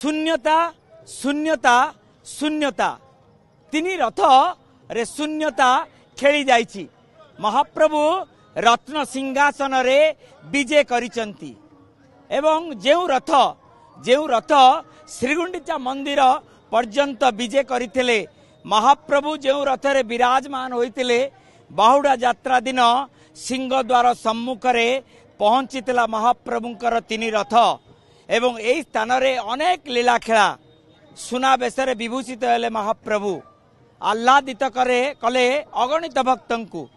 शून्यता शून्यता शून्यता तीन रथ रे शून्यता खेली जाइछि। महाप्रभु रत्न सिंहासन रे विजय करिसंती एवं जेउ रथ श्रीगुंडीचा मंदिर पर्यंत विजय करथिले। महाप्रभु जेउ रथ रे विराजमान होइतिले बाहुडा यात्रा दिन सिंहद्वार सम्मुख रे पहुंचीला महाप्रभुंकर तीन रथ एवं एई स्थान रे अनेक लीला खेला सुना बेसरे विभूषित हेले। महाप्रभु आह्लादित कले अगणित भक्तंकु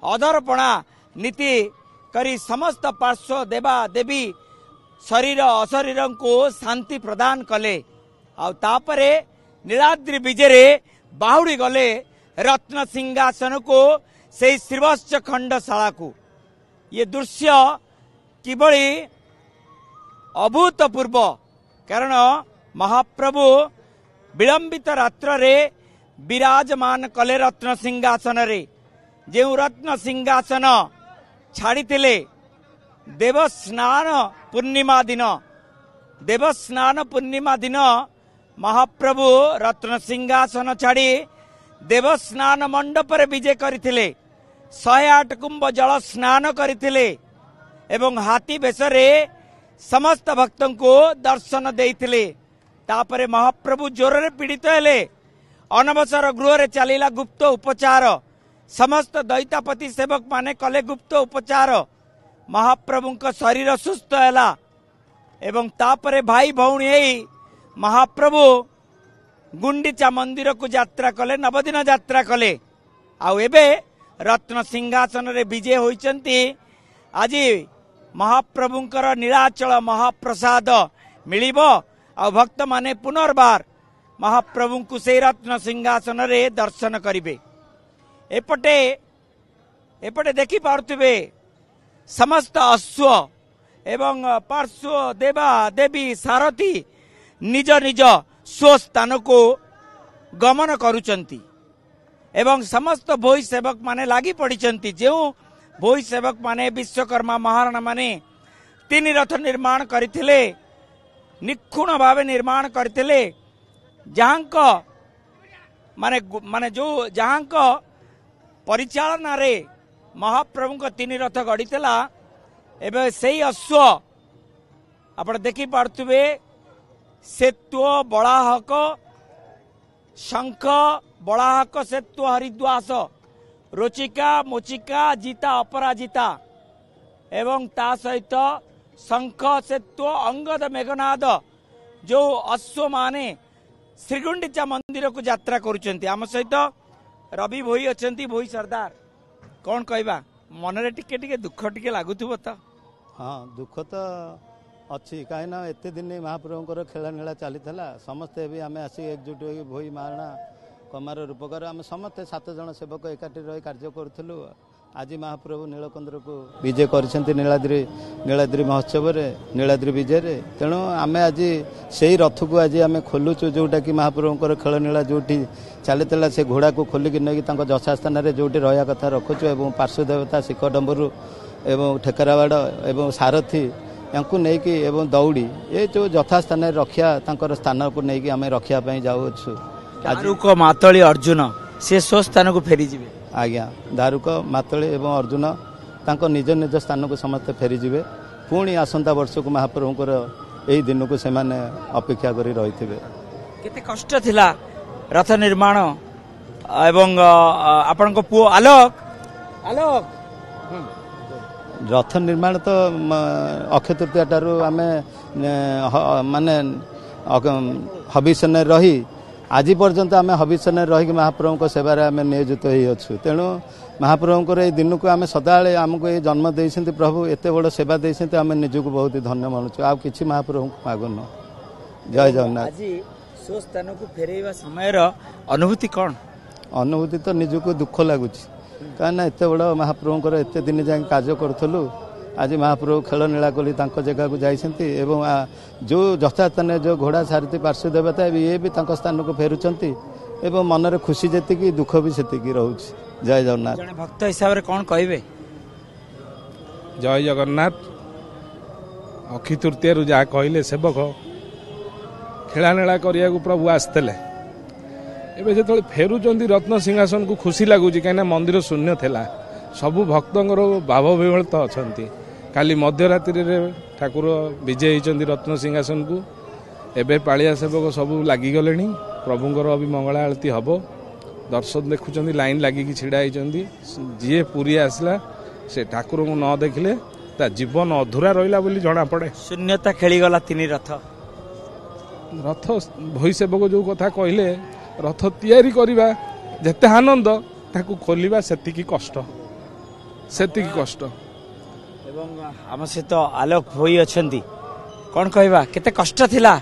अधरपणा नीति करी समस्त पार्श्व देवा देवी शरीर अशरीर को शांति प्रदान कले। आउे नीलाद्रि विजय बाहुड़ी गले रत्न सिंहासन को से श्रीवत्स खंडशाला को। ये दृश्य किभली अभूतपूर्व कारण महाप्रभु विलंबित रात्र रे विराजमान कले रत्न सिंहासन रे। जो रत्न सिंहासन छाड़ी देवस्नान पूर्णिमा दिन महाप्रभु रत्न सिंहासन छाड़ी देवस्नान मंडप रे विजय करथिले। 108 कुंभ जल स्नान करथिले एवं हाथी बेसरे समस्त भक्तों को दर्शन देइथिले। तापरे महाप्रभु जोर रे पीड़ित हेले। अनवसर गृह रे चलीला गुप्त उपचार। समस्त दैतापति सेवक माने कले गुप्त उपचार। महाप्रभु का शरीर सुस्थ हैला एवं तापरे भाई भौणी महाप्रभु गुंडीचा मंदिर को यात्रा कले। नवदिन यात्रा कले। आउ एबे रत्न सिंहासन रे विजय होइचंती। आज महाप्रभुंकर नीलाचल महाप्रसाद मिलिबो आ भक्त माने पुनर्बार महाप्रभु को से रत्न सिंहासन रे दर्शन करिवे। एपटे देखि पारुथिबे समस्त अश्व एवं पार्श्व देवा देवी सारथी निज निज स्वस्थान को गमन करुचंती एवं समस्त भोई सेवक माने लागी पड़िचंती। जो भोई सेवक माने विश्वकर्मा महाराणा माने तीन रथ निर्माण करथिले, निखुण भावे निर्माण करथिले। जहांक माने जो जहांक परिचालना रे महाप्रभु को तीन रथ गड़ीला। एवं से अश्व आप देखि पार्थुबे सेत्व बलाहक शंख बलाहक सेत्व हरिद्वास रोचिका मोचिका जीता अपराजिता एवं ता सहित शंख सेत्व अंगद मेघनाद जो अश्व माने श्रीगुंडीचा मंदिर को यात्रा करुचंती। आम सहित रवि भोई अछंती। भोई सरदार कौन कहबा मनरे टिके टिके दुख टिके लागुथबो त? हाँ दुख तो अच्छी कहीं एत दिन महाप्रभुंर खेला नीला चली समस्ते भी आम आसी एकजुट हो भोई महारणा कमार रूपकार आम समस्ते 7 जन सेवक एकाठी रही कार्य करूँ। आज महाप्रभु नीलकंद्र को विजय करछंती नीलाद्रि महोत्सव नीलाद्रि विजय रे। तेणु आम आज से रथ को आज आम खोलुचु जोटा कि महाप्रभुंर खेल नीला जो चली से घोड़ा को खोलिकी नहीं जथास्थान जो रहा कथा रखुचु एवं पार्श्वदेवता शिख डम्बरू एवं ठेकरावाड़ एवं सारथी यांकु नेकी एवं दौड़ी ये जो यथास्थान रखिया तांकर स्थान को नेकी आम रखिया जाऊछु। दारुक मातली अर्जुन से स्वस्थान को फेरी जिवे। आज्ञा दारुक मातली एवं अर्जुन तांको निज निज स्थान को समस्त फेरी जिवे। पुणी आसंता वर्ष को महाप्रभुंकर यही दिन को से माने अपेक्षा करी रहिथिबे। केते कष्ट थिला रथ निर्माण एवं आपन को पुओ आलोक रथ निर्माण तो अक्षय तृतीया ठारू आम माने हबिसन रही आज पर्यंत आम हबिसन रही महाप्रभु सेवार आम नियोजित होइछु। तेणु महाप्रभुंर ये दिन को आम सदाले आमको ये जन्म देइछन्ति प्रभु एते बड़ सेवा देइछन्ति आम निजको बहुत धन्य मानुछु। आ किछि महाप्रभु मागुन। जय जगन्नाथ। आज सो स्थान को फेरेवा समय अनुभूति कौन? अनुभूति तो निजको दुख लगुच कहीं एत बड़ महाप्रभुंर एत दिन जाए कार्य करूँ। आज महाप्रभु खेल नीला कली जगह को जाइछन्ति एवं जो यथास्थान जो घोड़ा सारथी पार्श्व देवता ये भी स्थान को फेरुचंती एवं मनरे खुशी जेतिकी दुख भी सेतिकी रहउछि। जय जगन्नाथ। जने भक्त हिसाब रे कौन कहबे? जय जगन्नाथ। अक्षय तृतीया जहाँ कहले सेवक ଖେଳାନେଳା କରିବାକୁ ପ୍ରଭୁ ଆସିଥିଲେ। ଏବେ ଯେତେବେଳେ ଫେରୁଛନ୍ତି ରତ୍ନ ସିଂହାସନକୁ ଖୁସି ଲାଗୁଛି, କାହିଁକିନା ମନ୍ଦିର ଶୂନ୍ୟ ଥିଲା। ସବୁ ଭକ୍ତଙ୍କର ଭାବ ବିହ୍ୱଳିତ ଅଛନ୍ତି। କାଲି ମଧ୍ୟରାତ୍ରିରେ ଠାକୁର ବିଜେ ହେଇଛନ୍ତି ରତ୍ନ ସିଂହାସନକୁ। ଏବେ ପାଳିଆ ସେବକ ସବୁ ଲାଗିଗଲେଣି। ପ୍ରଭୁଙ୍କର ବି ମଙ୍ଗଳା ଆଳତି ହେବ। ଦର୍ଶନ ଦେଖୁଛନ୍ତି, ଲାଇନ୍ ଲାଗିକି ଛିଡ଼ା ହେଇଛନ୍ତି। ଯିଏ ପୁରୀ ଆସିଲା ସେ ଠାକୁରଙ୍କୁ ନ ଦେଖିଲେ ତା ଜୀବନ ଅଧୁରା ରହିଲା ବୋଲି ଜଣାପଡ଼େ। ଶୂନ୍ୟତା ଖେଳିଗଲା ତିନି ରଥ। ରଥ ଭୋଇ ସେବକ ଯେଉଁ କଥା କହିଲେ, ରଥ ତିଆରି କରିବା ଯେତେ ଆନନ୍ଦ, ତାକୁ ଖୋଲିବା ସେତିକି କଷ୍ଟ। ଏବଂ ଆମ ସହିତ ଆଲୋକ ଭୋଇ ଅଛନ୍ତି। କ'ଣ କହିବା, କେତେ କଷ୍ଟ ଥିଲା।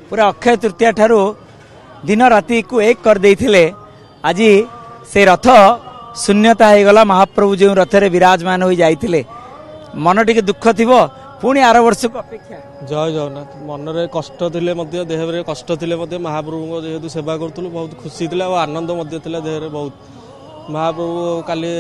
ପୁରା ଅକ୍ଷୟ ତୃତୀୟା ଠାରୁ ଦିନ ରାତିକୁ ଏକ କରିଦେଇଥିଲେ। ଆଜି ସେ ରଥ ଶୂନ୍ୟତା ହେଇଗଲା। ମହାପ୍ରଭୁ ଯେଉଁ ରଥରେ ବିରାଜମାନ ହୋଇ ଯାଇଥିଲେ, ମନ ଟିକେ ଦୁଃଖ ଥିବ। ପୁଣି ଆର ବର୍ଷକୁ ଅପେକ୍ଷା। ଜୟ ଜଗନ୍ନାଥ। ମନରେ କଷ୍ଟ ଥିଲେ ମଧ୍ୟ, ଦେହରେ କଷ୍ଟ ଥିଲେ ମଧ୍ୟ ମହାପ୍ରଭୁଙ୍କ ଯେହେତୁ ସେବା କରୁଥିଲୁ, ବହୁତ ଖୁସି ଥିଲା ଓ ଆନନ୍ଦ ମଧ୍ୟ ଥିଲା ଦେହରେ ବହୁତ। ମହାପ୍ରଭୁ କାଲି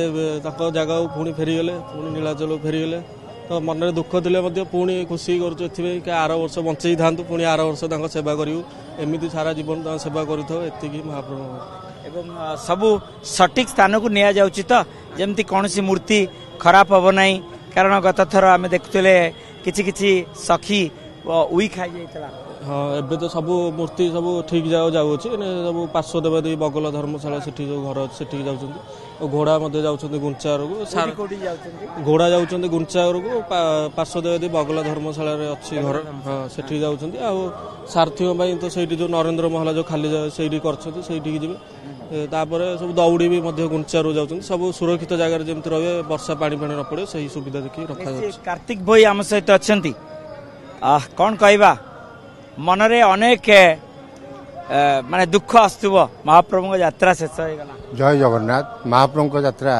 ତାଙ୍କ ଜାଗାକୁ ପୁଣି ଫେରିଗଲେ, ପୁଣି ନୀଳାଚଳକୁ ଫେରିଗଲେ। ତ ମନରେ ଦୁଃଖ ଥିଲେ ମଧ୍ୟ ପୁଣି ଖୁସି କରୁଛୁ ଏଥିପାଇଁ କି ଆର ବର୍ଷ ବଞ୍ଚେଇଥାନ୍ତୁ, ପୁଣି ଆର ବର୍ଷ ତାଙ୍କ ସେବା କରିବୁ। ଏମିତି ସାରା ଜୀବନ ତାଙ୍କ ସେବା କରିଥାଉ, ଏତିକି ମହାପ୍ରଭୁ। ଏବଂ ସବୁ ସଠିକ୍ ସ୍ଥାନକୁ ନିଆଯାଉଛି ତ, ଯେମିତି କୌଣସି ମୂର୍ତ୍ତି ଖରାପ ହେବ ନାହିଁ। କାରଣ ଗତ ଥର ଆମେ ଦେଖୁଥିଲେ କିଛି କିଛି ସଖୀ ଉଇ ଖାଇଯାଇଥିଲା। ହଁ, ଏବେ ତ ସବୁ ମୂର୍ତ୍ତି ସବୁ ଠିକ୍ ଯାଉଅଛି। ସବୁ ପାର୍ଶ୍ୱ ଦେବାଦେବୀ ବଗଲା ଧର୍ମଶାଳା ସେଠି ଯେଉଁ ଘର ଅଛି ସେଠିକି ଯାଉଛନ୍ତି। ଓ ଘୋଡ଼ା ମଧ୍ୟ ଯାଉଛନ୍ତି ଗୁଞ୍ଚାରକୁ। ଘୋଡ଼ା ଯାଉଛନ୍ତି ଗୁଞ୍ଚାରକୁ। ପାର୍ଶ୍ୱ ଦେବାଦେବୀ ବଗଲା ଧର୍ମଶାଳାରେ ଅଛି ଘର, ହଁ ସେଠିକି ଯାଉଛନ୍ତି। ଆଉ ସାରଥିଙ୍କ ପାଇଁ ତ ସେଇଠି ଯେଉଁ ନରେନ୍ଦ୍ର ମହଲା ଯେଉଁ ଖାଲି ସେଇଠି କରିଛନ୍ତି, ସେଇଠିକି ଯିବେ। ତାପରେ ସବୁ ଦଉଡ଼ି ବି ମଧ୍ୟ ଗୁଞ୍ଚାରୁ ଯାଉଛନ୍ତି। ସବୁ ସୁରକ୍ଷିତ ଜାଗାରେ ଯେମିତି ରହିବେ, ବର୍ଷା ପାଣି ନ ପଡ଼େ, ସେହି ସୁବିଧା ଦେଖି ରଖାଯାଉଛି। କାର୍ତ୍ତିକ ଭୋଇ ଆମ ସହିତ ଅଛନ୍ତି। କ'ଣ କହିବା, ମନରେ ଅନେକ ମାନେ ଦୁଃଖ ଆସୁଥିବ। ମହାପ୍ରଭୁଙ୍କ ଯାତ୍ରା ଶେଷ ହେଇଗଲା। ଜୟ ଜଗନ୍ନାଥ। ମହାପ୍ରଭୁଙ୍କ ଯାତ୍ରା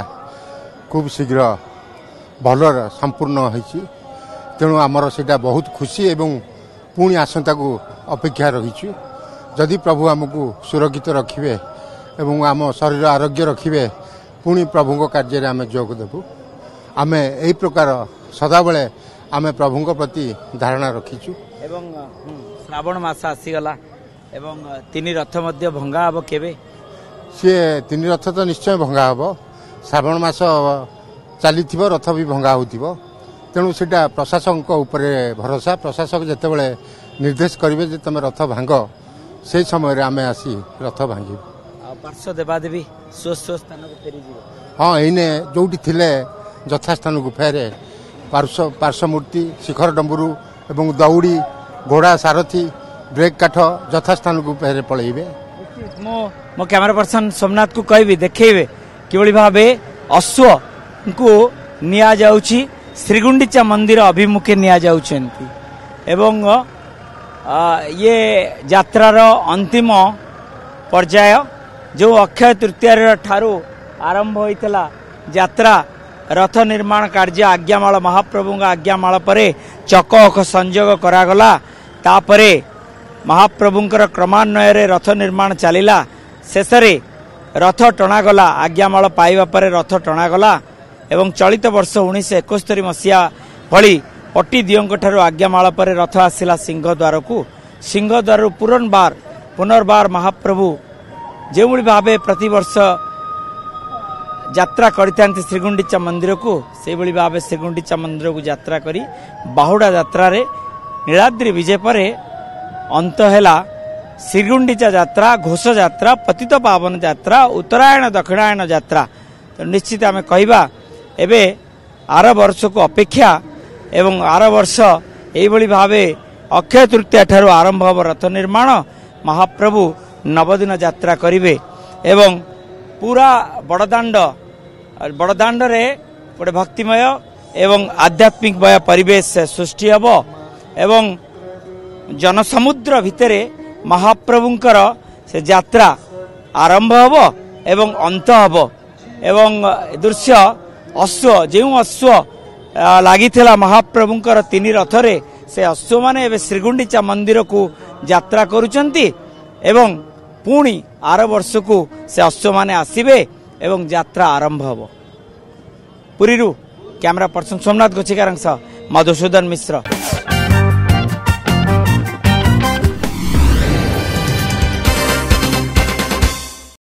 ଖୁବ୍ ଶୀଘ୍ର ଭଲରେ ସମ୍ପୂର୍ଣ୍ଣ ହୋଇଛି। ତେଣୁ ଆମର ସେଇଟା ବହୁତ ଖୁସି ଏବଂ ପୁଣି ଆସନ୍ତାକୁ ଅପେକ୍ଷା ରହିଛୁ। ଯଦି ପ୍ରଭୁ ଆମକୁ ସୁରକ୍ଷିତ ରଖିବେ ଏବଂ ଆମ ଶରୀର ଆରୋଗ୍ୟ ରଖିବେ, ପୁଣି ପ୍ରଭୁଙ୍କ କାର୍ଯ୍ୟରେ ଆମେ ଯୋଗ ଦେବୁ। ଆମେ ଏହି ପ୍ରକାର ସଦାବେଳେ ଆମେ ପ୍ରଭୁଙ୍କ ପ୍ରତି ଧାରଣା ରଖିଛୁ। ଏବଂ ଶ୍ରାବଣ ମାସ ଆସିଗଲା ଏବଂ ତିନି ରଥ ମଧ୍ୟ ଭଙ୍ଗା ହେବ କେବେ? ସିଏ ତିନି ରଥ ତ ନିଶ୍ଚୟ ଭଙ୍ଗା ହେବ। ଶ୍ରାବଣ ମାସ ଚାଲିଥିବ, ରଥ ବି ଭଙ୍ଗା ହେଉଥିବ। ତେଣୁ ସେଇଟା ପ୍ରଶାସକଙ୍କ ଉପରେ ଭରସା। ପ୍ରଶାସକ ଯେତେବେଳେ ନିର୍ଦ୍ଦେଶ କରିବେ ଯେ ତୁମେ ରଥ ଭାଙ୍ଗ, ସେହି ସମୟରେ ଆମେ ଆସି ରଥ ଭାଙ୍ଗିବୁ। ଆଉ ପାର୍ଶ୍ୱ ଦେବାଦେବୀ ସ୍ୱ ସ୍ଥାନକୁ ଫେରିଯିବ। ହଁ, ଏଇନେ ଯେଉଁଠି ଥିଲେ ଯଥାସ୍ଥାନକୁ ଫେରେ। ପାର୍ଶ୍ୱ ମୂର୍ତ୍ତି, ଶିଖର ଡମ୍ବୁରୁ ଏବଂ ଦଉଡ଼ି, ଘୋଡ଼ା, ସାରଥୀ, ବ୍ରେକ୍ କାଠ ଯଥାସ୍ଥାନକୁ ଫେରେ ପଳେଇବେ। ମୁଁ ମୋ କ୍ୟାମେରା ପର୍ସନ ସୋମନାଥକୁ କହିବି, ଦେଖେଇବେ କିଭଳି ଭାବେ ଅଶ୍ୱଙ୍କୁ ନିଆଯାଉଛି, ଶ୍ରୀଗୁଣ୍ଡିଚା ମନ୍ଦିର ଅଭିମୁଖେ ନିଆଯାଉଛନ୍ତି। ଏବଂ ଇଏ ଯାତ୍ରାର ଅନ୍ତିମ ପର୍ଯ୍ୟାୟ, ଯେଉଁ ଅକ୍ଷୟ ତୃତୀୟା ଠାରୁ ଆରମ୍ଭ ହୋଇଥିଲା ଯାତ୍ରା। ରଥ ନିର୍ମାଣ କାର୍ଯ୍ୟ ଆଜ୍ଞାମାଳ, ମହାପ୍ରଭୁଙ୍କ ଆଜ୍ଞାମାଳ ପରେ ଚକ ଅଖ ସଂଯୋଗ କରାଗଲା। ତାପରେ ମହାପ୍ରଭୁଙ୍କର କ୍ରମାନ୍ୱୟରେ ରଥ ନିର୍ମାଣ ଚାଲିଲା। ଶେଷରେ ରଥ ଟଣାଗଲା। ଆଜ୍ଞାମାଳ ପାଇବା ପରେ ରଥ ଟଣାଗଲା ଏବଂ ଚଳିତ ବର୍ଷ 1971 ମସିହା ଭଳି ପଟି ଦିଅଙ୍କଠାରୁ ଆଜ୍ଞାମାଳ ପରେ ରଥ ଆସିଲା ସିଂହଦ୍ୱାରକୁ। ସିଂହଦ୍ୱାରରୁ ପୁନର୍ବାର ମହାପ୍ରଭୁ ଯେଉଁଭଳି ଭାବେ ପ୍ରତିବର୍ଷ ଯାତ୍ରା କରିଥାନ୍ତି ଶ୍ରୀଗୁଣ୍ଡିଚା ମନ୍ଦିରକୁ, ସେହିଭଳି ଭାବେ ଶ୍ରୀଗୁଣ୍ଡିଚା ମନ୍ଦିରକୁ ଯାତ୍ରା କରି ବାହୁଡ଼ା ଯାତ୍ରାରେ ନୀଳାଦ୍ରି ବିଜେ ପରେ ଅନ୍ତ ହେଲା ଶ୍ରୀଗୁଣ୍ଡିଚା ଯାତ୍ରା, ଘୋଷ ଯାତ୍ରା, ପତିତ ପାବନ ଯାତ୍ରା, ଉତ୍ତରାୟଣ ଦକ୍ଷିଣାୟନ ଯାତ୍ରା। ତ ନିଶ୍ଚିତ ଆମେ କହିବା ଏବେ ଆର ବର୍ଷକୁ ଅପେକ୍ଷା। ଏବଂ ଆର ବର୍ଷ ଏଇଭଳି ଭାବେ ଅକ୍ଷୟ ତୃତୀୟା ଠାରୁ ଆରମ୍ଭ ହେବ ରଥ ନିର୍ମାଣ। ମହାପ୍ରଭୁ ନବଦିନ ଯାତ୍ରା କରିବେ ଏବଂ ପୁରା ବଡ଼ଦାଣ୍ଡରେ ଗୋଟେ ଭକ୍ତିମୟ ଏବଂ ଆଧ୍ୟାତ୍ମିକମୟ ପରିବେଶ ସୃଷ୍ଟି ହେବ ଏବଂ ଜନସମୁଦ୍ର ଭିତରେ ମହାପ୍ରଭୁଙ୍କର ସେ ଯାତ୍ରା ଆରମ୍ଭ ହେବ ଏବଂ ଅନ୍ତ ହେବ। ଏବଂ ଦୃଶ୍ୟ ଯେଉଁ ଅଶ୍ୱ ଲାଗିଥିଲା ମହାପ୍ରଭୁଙ୍କର ତିନି ରଥରେ, ସେ ଅଶ୍ୱମାନେ ଏବେ ଶ୍ରୀଗୁଣ୍ଡିଚା ମନ୍ଦିରକୁ ଯାତ୍ରା କରୁଛନ୍ତି ଏବଂ ପୁଣି ଆର ବର୍ଷକୁ ସେ ଅଶ୍ୱମାନେ ଆସିବେ ଏବଂ ଯାତ୍ରା ଆରମ୍ଭ ହେବ। ପୁରୀରୁ କ୍ୟାମେରା ପର୍ସନ ସୋମନାଥ ଗୋଛିକାରଙ୍କ ସହ ମଧୁସୂଦନ ମିଶ୍ର।